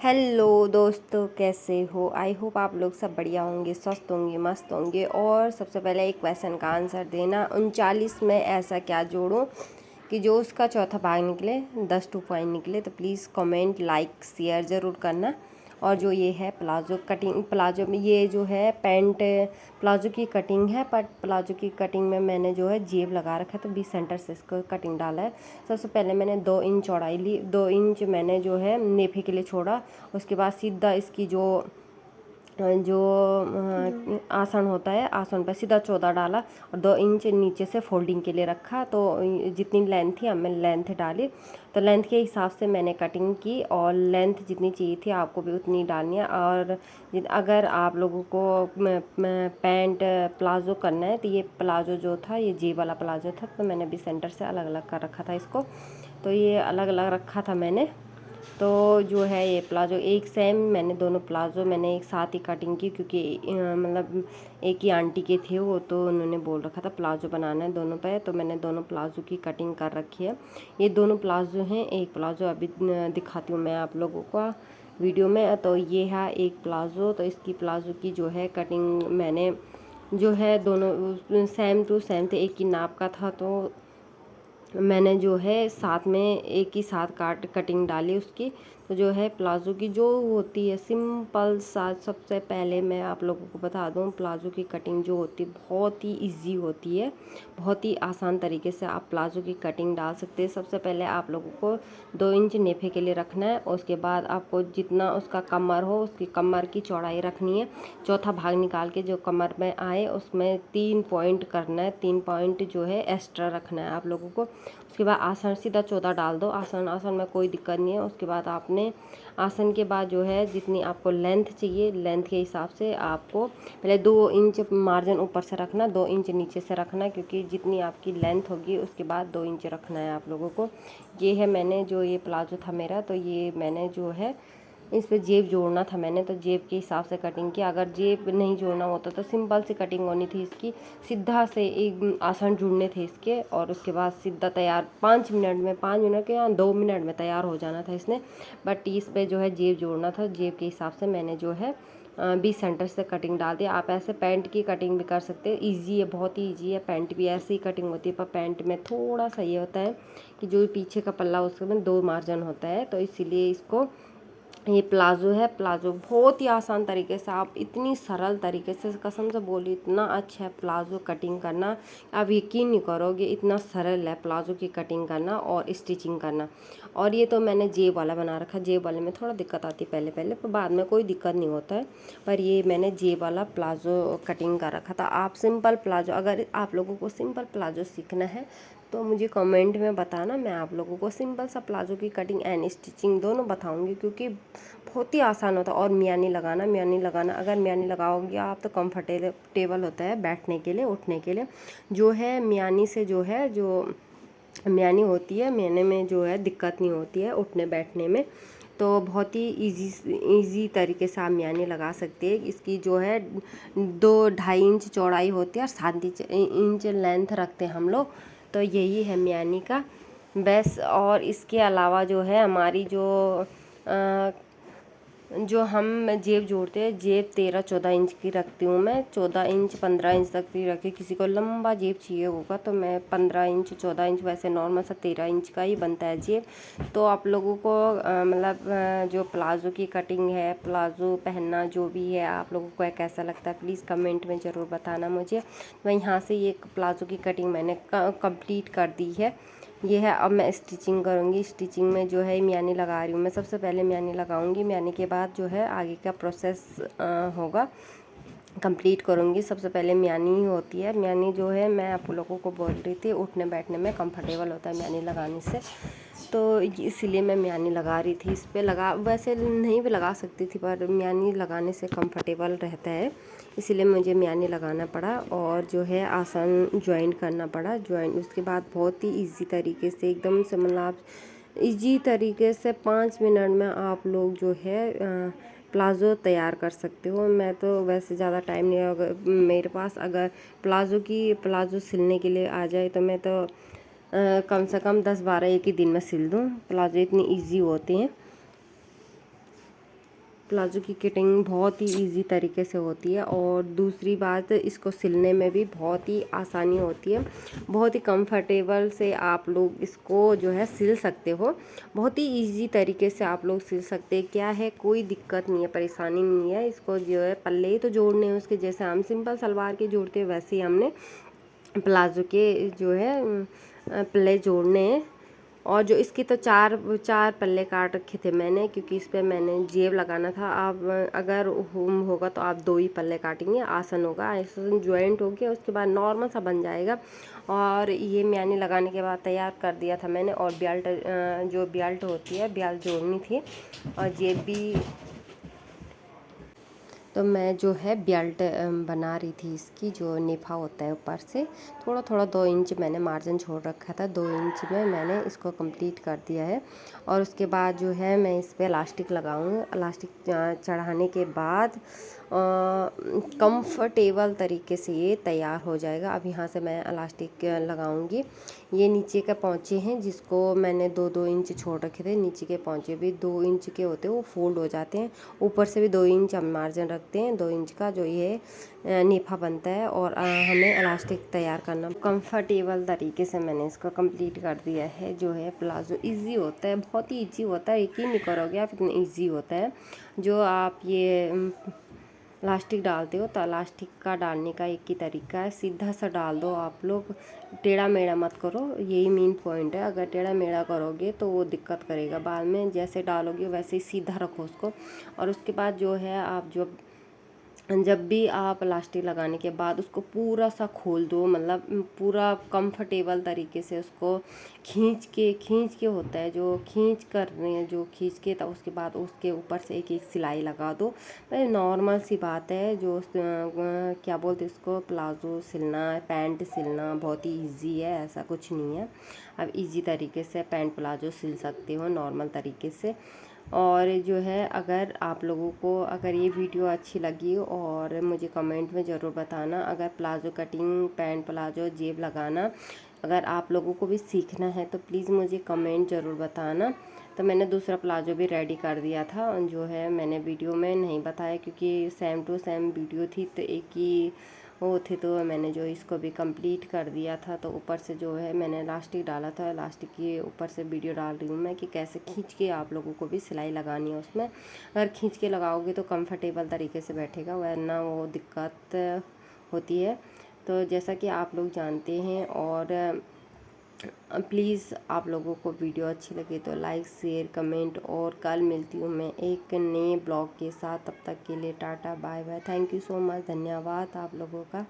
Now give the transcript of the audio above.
Hello दोस्तों, कैसे हो? आई होप आप लोग सब बढ़िया होंगे, स्वस्थ होंगे, मस्त होंगे। और सबसे पहले एक क्वेश्चन का आंसर देना, 39 में ऐसा क्या जोड़ूं कि जो उसका चौथा भाग निकले, 10 2 पॉइंट निकले। तो प्लीज़ कमेंट, लाइक, शेयर ज़रूर करना। और जो ये है प्लाजो कटिंग, प्लाजो में ये जो है पैंट प्लाजो की कटिंग है, बट प्लाजो की कटिंग में मैंने जो है जेब लगा रखा है, तो 20 सेंटर से इसको कटिंग डाला है। सबसे पहले मैंने 2 इंच चौड़ाई ली, 2 इंच मैंने जो है नेफे के लिए छोड़ा। उसके बाद सीधा इसकी जो जो आसन होता है, आसन पर सीधा 14 डाला और 2 इंच नीचे से फोल्डिंग के लिए रखा। तो जितनी लेंथ थी अब मैं लेंथ डाली, तो लेंथ के हिसाब से मैंने कटिंग की और लेंथ जितनी चाहिए थी आपको भी उतनी डालनी है। और अगर आप लोगों को पैंट प्लाजो करना है, तो ये प्लाजो जो था ये जेब वाला प्लाजो था, तो मैंने भी सेंटर से अलग अलग कर रखा था इसको। तो ये अलग अलग रखा था मैंने। तो जो है ये प्लाजो एक सेम, मैंने दोनों प्लाजो मैंने एक साथ ही कटिंग की, क्योंकि मतलब एक ही आंटी के थे वो, तो उन्होंने बोल रखा था प्लाजो बनाना है दोनों पे। तो मैंने दोनों प्लाजो की कटिंग कर रखी है। ये दोनों प्लाजो हैं, एक प्लाजो अभी दिखाती हूँ मैं आप लोगों को वीडियो में। तो ये है एक प्लाजो, तो इसकी प्लाजो की जो है कटिंग मैंने जो है दोनों सेम टू सेम थे, एक ही नाप का था। तो मैंने जो है साथ में एक ही साथ कटिंग डाली उसकी। तो जो है प्लाज़ो की जो होती है सिंपल सा, सबसे पहले मैं आप लोगों को बता दूं, प्लाज़ो की कटिंग जो होती है बहुत ही इजी होती है, बहुत ही आसान तरीके से आप प्लाज़ो की कटिंग डाल सकते हैं। सबसे पहले आप लोगों को 2 इंच नेफे के लिए रखना है। और उसके बाद आपको जितना उसका कमर हो उसकी कमर की चौड़ाई रखनी है। चौथा भाग निकाल के जो कमर में आए उसमें 3 पॉइंट करना है, 3 पॉइंट जो है एक्स्ट्रा रखना है आप लोगों को। उसके बाद आसन सीधा 14 डाल दो, आसन में कोई दिक्कत नहीं है। उसके बाद आपने आसन के बाद जो है जितनी आपको लेंथ चाहिए, लेंथ के हिसाब से आपको पहले 2 इंच मार्जिन ऊपर से रखना, 2 इंच नीचे से रखना, क्योंकि जितनी आपकी लेंथ होगी उसके बाद 2 इंच रखना है आप लोगों को। ये है मैंने जो ये प्लाजो था मेरा, तो ये मैंने जो है इस पे जेब जोड़ना था मैंने, तो जेब के हिसाब से कटिंग की। अगर जेब नहीं जोड़ना होता तो सिंपल सी कटिंग होनी थी इसकी, सीधा से एक आसन जुड़ने थे इसके। और उसके बाद सीधा तैयार 5 मिनट में, 5 मिनट के या 2 मिनट में तैयार हो जाना था इसने। बट इस पे जो है जेब जोड़ना था, जेब के हिसाब से मैंने जो है 20 सेंटर से कटिंग डाल दी। आप ऐसे पैंट की कटिंग भी कर सकते हैं, ईजी है, बहुत ही ईजी है। पैंट भी ऐसे ही कटिंग होती है, पर पैंट में थोड़ा सा ये होता है कि जो पीछे का पल्ला उसमें 2 मार्जिन होता है, तो इसीलिए इसको ये प्लाजो है। प्लाजो बहुत ही आसान तरीके से, आप इतनी सरल तरीके से, कसम से बोली इतना अच्छा है प्लाजो कटिंग करना, आप यकीन नहीं करोगे इतना सरल है प्लाजो की कटिंग करना और स्टिचिंग करना। और ये तो मैंने जेब वाला बना रखा, जेब वाले में थोड़ा दिक्कत आती पहले पहले, पर बाद में कोई दिक्कत नहीं होता है। पर ये मैंने जेब वाला प्लाजो कटिंग कर रखा था। आप सिंपल प्लाजो, अगर आप लोगों को सिंपल प्लाजो सीखना है तो मुझे कमेंट में बताना, मैं आप लोगों को सिंपल सा प्लाजो की कटिंग एंड स्टिचिंग दोनों बताऊंगी, क्योंकि बहुत ही आसान होता है। और मियानी लगाना, मियानी लगाना, अगर मियानी लगाओगे आप तो कंफर्टेबल होता है बैठने के लिए, उठने के लिए। जो है मियानी से जो है जो मियानी होती है, मियानी में जो है दिक्कत नहीं होती है उठने बैठने में। तो बहुत ही इजी तरीके से आप मियानी लगा सकते हैं। इसकी जो है 2-2.5 इंच चौड़ाई होती है और 7 इंच लेंथ रखते हैं हम लोग। तो यही है मियानी का बस। और इसके अलावा जो है हमारी जो हम जेब जोड़ते हैं, जेब 13-14 इंच की रखती हूँ मैं, 14 इंच 15 इंच तक भी रखी। किसी को लंबा जेब चाहिए होगा तो मैं 15 इंच 14 इंच, वैसे नॉर्मल सा 13 इंच का ही बनता है जेब। तो आप लोगों को मतलब जो प्लाज़ो की कटिंग है, प्लाज़ो पहनना जो भी है, आप लोगों को कैसा लगता है प्लीज़ कमेंट में ज़रूर बताना मुझे। मैं यहाँ से ये प्लाज़ो की कटिंग मैंने कंप्लीट कर दी है। ये है, अब मैं स्टिचिंग करूँगी। स्टिचिंग में जो है मियानी लगा रही हूँ मैं, सबसे पहले मियानी लगाऊंगी, मियानी के बाद जो है आगे का प्रोसेस होगा, कंप्लीट करूँगी। सबसे पहले मियानी ही होती है। मियानी जो है मैं आप लोगों को बोल रही थी, उठने बैठने में कंफर्टेबल होता है मियानी लगाने से, तो इसीलिए मैं मियानी लगा रही थी। इस पर लगा, वैसे नहीं भी लगा सकती थी, पर मियानी लगाने से कंफर्टेबल रहता है, इसीलिए मुझे मियानी लगाना पड़ा। और जो है आसन ज्वाइन करना पड़ा, ज्वाइन उसके बाद बहुत ही इजी तरीके से, एकदम से मतलब इजी तरीके से 5 मिनट में आप लोग जो है प्लाज़ो तैयार कर सकते हो। मैं तो वैसे ज़्यादा टाइम नहीं, अगर मेरे पास अगर प्लाज़ो सिलने के लिए आ जाए तो मैं तो कम से कम 10-12 एक ही दिन में सिल दूँ। प्लाज़ो इतनी इजी होते हैं। प्लाज़ो की कटिंग बहुत ही इजी तरीके से होती है। और दूसरी बात, इसको सिलने में भी बहुत ही आसानी होती है, बहुत ही कंफर्टेबल से आप लोग इसको जो है सिल सकते हो। बहुत ही इजी तरीके से आप लोग सिल सकते हैं। क्या है, कोई दिक्कत नहीं है, परेशानी नहीं है। इसको जो है पल्ले ही तो जोड़ने हैं उसके, जैसे हम सिंपल सलवार के जोड़ते हैं वैसे ही हमने प्लाज़ो के जो है पल्ले जोड़ने हैं। और जो इसकी तो चार चार पल्ले काट रखे थे मैंने, क्योंकि इस पे मैंने जेब लगाना था। आप अगर होम होगा तो आप 2 ही पल्ले काटेंगे, आसन होगा, आसन ज्वाइंट हो गया, उसके बाद नॉर्मल सा बन जाएगा। और ये म्यानी लगाने के बाद तैयार कर दिया था मैंने। और बेल्ट, जो बेल्ट होती है, बेल्ट जोड़नी थी। और जेब भी, तो मैं जो है बेल्ट बना रही थी इसकी, जो नेफा होता है ऊपर से थोड़ा थोड़ा 2 इंच मैंने मार्जिन छोड़ रखा था, 2 इंच में मैंने इसको कंप्लीट कर दिया है। और उसके बाद जो है मैं इस पे इलास्टिक लगाऊंगी। इलास्टिक चढ़ाने के बाद कंफर्टेबल तरीके से ये तैयार हो जाएगा। अब यहाँ से मैं इलास्टिक लगाऊंगी। ये नीचे के पौंचे हैं, जिसको मैंने 2-2 इंच छोड़ रखे थे। नीचे के पौंचे भी 2 इंच के होते हैं, वो फोल्ड हो जाते हैं। ऊपर से भी 2 इंच हम मार्जिन रखते हैं, 2 इंच का जो ये नेफा बनता है। और हमें इलास्टिक तैयार करना, कंफर्टेबल तरीके से मैंने इसको कंप्लीट कर दिया है। जो है प्लाज़ो इजी होता है, बहुत ही इजी होता है, यकीन नहीं करोगे आप, इतना इजी होता है। जो आप ये इलास्टिक डालते हो तो इलास्टिक का डालने का एक ही तरीका है, सीधा सा डाल दो आप लोग, टेढ़ा मेढ़ा मत करो, यही मेन पॉइंट है। अगर टेढ़ा मेढ़ा करोगे तो वो दिक्कत करेगा बाद में। जैसे डालोगे वैसे ही सीधा रखो उसको। और उसके बाद जो है आप जब भी आप इलास्टिक लगाने के बाद उसको पूरा सा खोल दो, मतलब पूरा कंफर्टेबल तरीके से उसको खींच के होता है, जो खींच कर रहे हैं, जो खींच के, तब उसके बाद उसके ऊपर से एक एक सिलाई लगा दो। नॉर्मल सी बात है, जो क्या बोलते हैं इसको, प्लाज़ो सिलना, पैंट सिलना बहुत ही ईजी है, ऐसा कुछ नहीं है। अब ईजी तरीके से पैंट प्लाज़ो सिल सकते हो नॉर्मल तरीके से। और जो है, अगर आप लोगों को अगर ये वीडियो अच्छी लगी और मुझे कमेंट में ज़रूर बताना। अगर प्लाज़ो कटिंग, पैंट प्लाज़ो, जेब लगाना अगर आप लोगों को भी सीखना है तो प्लीज़ मुझे कमेंट ज़रूर बताना। तो मैंने दूसरा प्लाज़ो भी रेडी कर दिया था, जो है मैंने वीडियो में नहीं बताया, क्योंकि सेम टू सेम वीडियो थी तो एक ही वो थे, तो मैंने जो इसको भी कंप्लीट कर दिया था। तो ऊपर से जो है मैंने इलास्टिक डाला था, इलास्टिक के ऊपर से वीडियो डाल रही हूँ मैं कि कैसे खींच के आप लोगों को भी सिलाई लगानी है उसमें। अगर खींच के लगाओगे तो कंफर्टेबल तरीके से बैठेगा, वरना वो दिक्कत होती है। तो जैसा कि आप लोग जानते हैं, और प्लीज़ आप लोगों को वीडियो अच्छी लगे तो लाइक, शेयर, कमेंट। और कल मिलती हूँ मैं एक नए ब्लॉग के साथ, तब तक के लिए tata bye bye, thank you so much, धन्यवाद आप लोगों का।